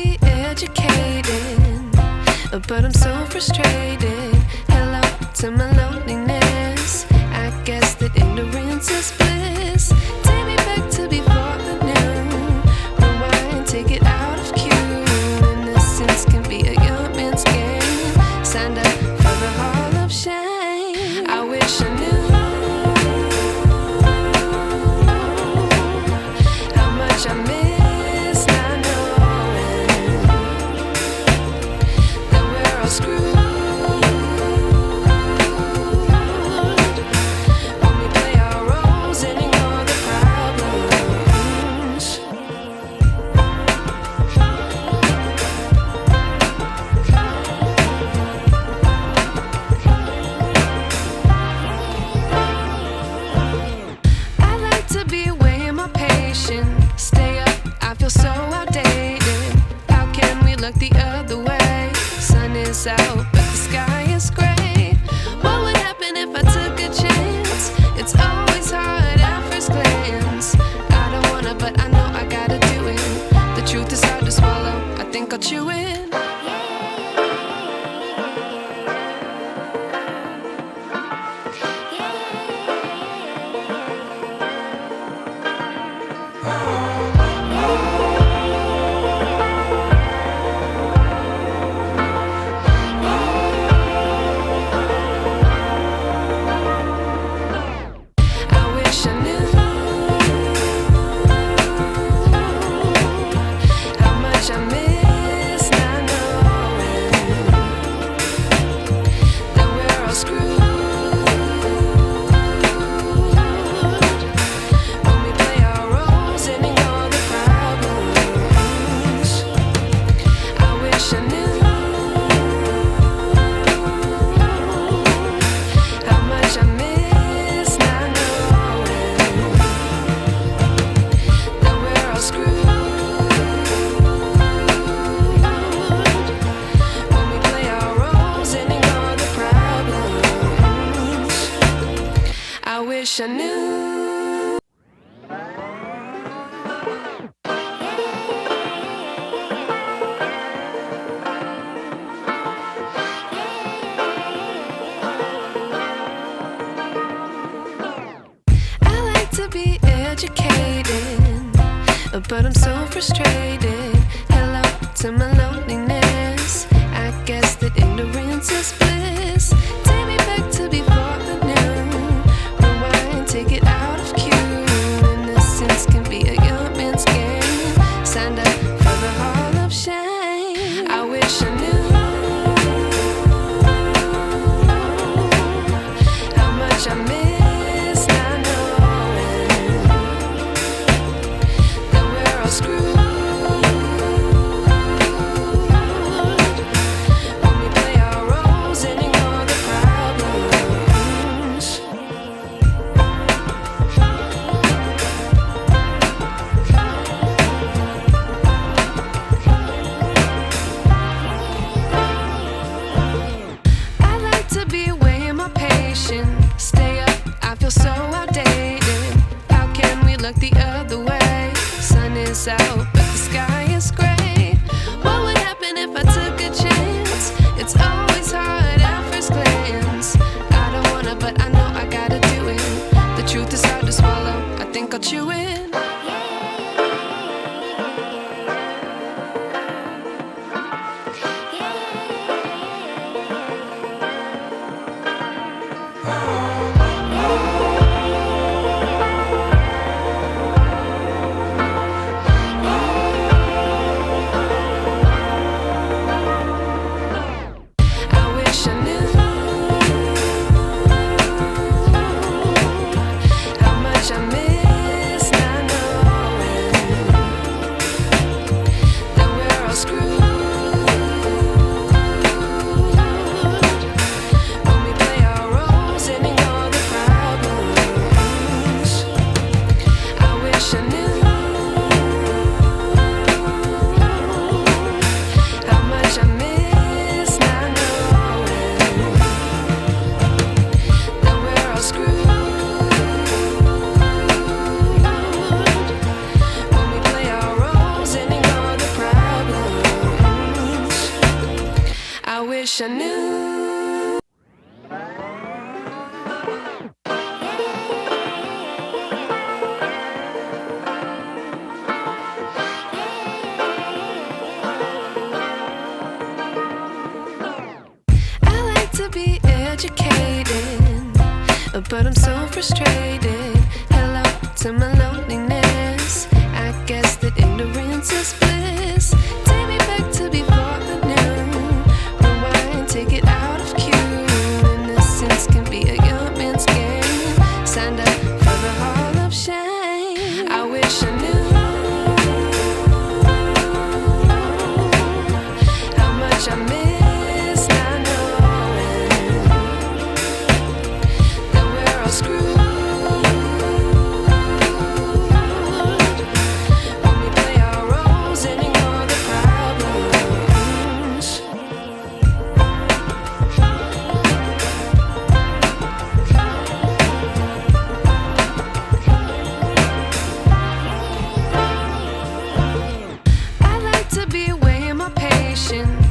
be educated, but I'm so frustrated. Hello to my loneliness. I guess that ignorance is bliss. Take me back to before I knew. Rewind, take it out of cue. Innocence can be a young man's game. Signed up for the hall of shame. I wish I knew how much I miss not knowing that we're all screwed. Stay up, I feel so outdated. How can we look the other way? Sun is out, but the sky is gray. What would happen if I took a chance? It's always hard at first glance. I don't wanna, but I know I gotta do it. The truth is hard to swallow, I think I'll chew it. I wish I knew. I like to be educated, but I'm so frustrated. Hello to my loneliness. I guess that ignorance is bliss. Take me back to before I knew. Take it out of cue. Innocence can be a young man's game. Signed up for the hall of shame. I wish I knew how much I miss not knowing that we're all screwed. When we play our roles wish I knew. I like to be educated, but I'm so frustrated. Hello to my loneliness. I guess that ignorance is bliss. Take me back to before I knew. Rewind, take it out of cue. Innocence can be a young man's game. Signed up for the hall of shame. I wish I knew how much I miss not knowing that we're all screwed.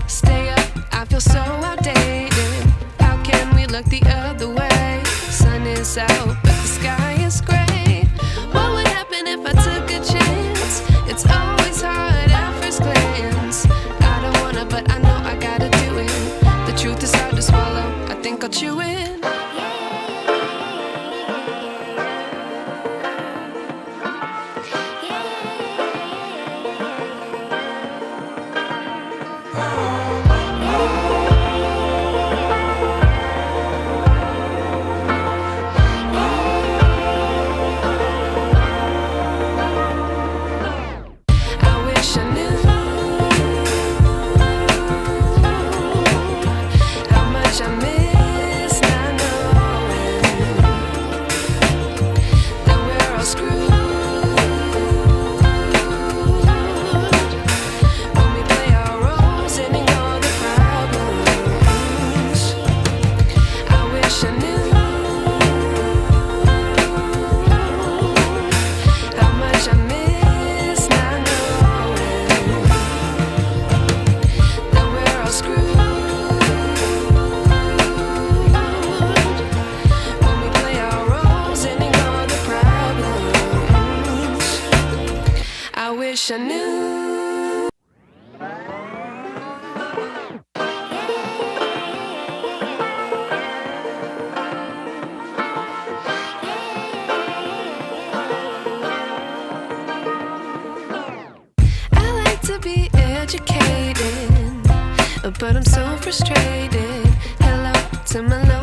Stay up, I feel so outdated. How can we look the other way? Sun is out, but the sky is gray. What would happen if I took a chance? It's always hard at first glance. I don't wanna, but I know I gotta do it. The truth is hard to swallow, I think I'll chew it. I wish I knew. I like to be educated, but I'm so frustrated. Hello to my love.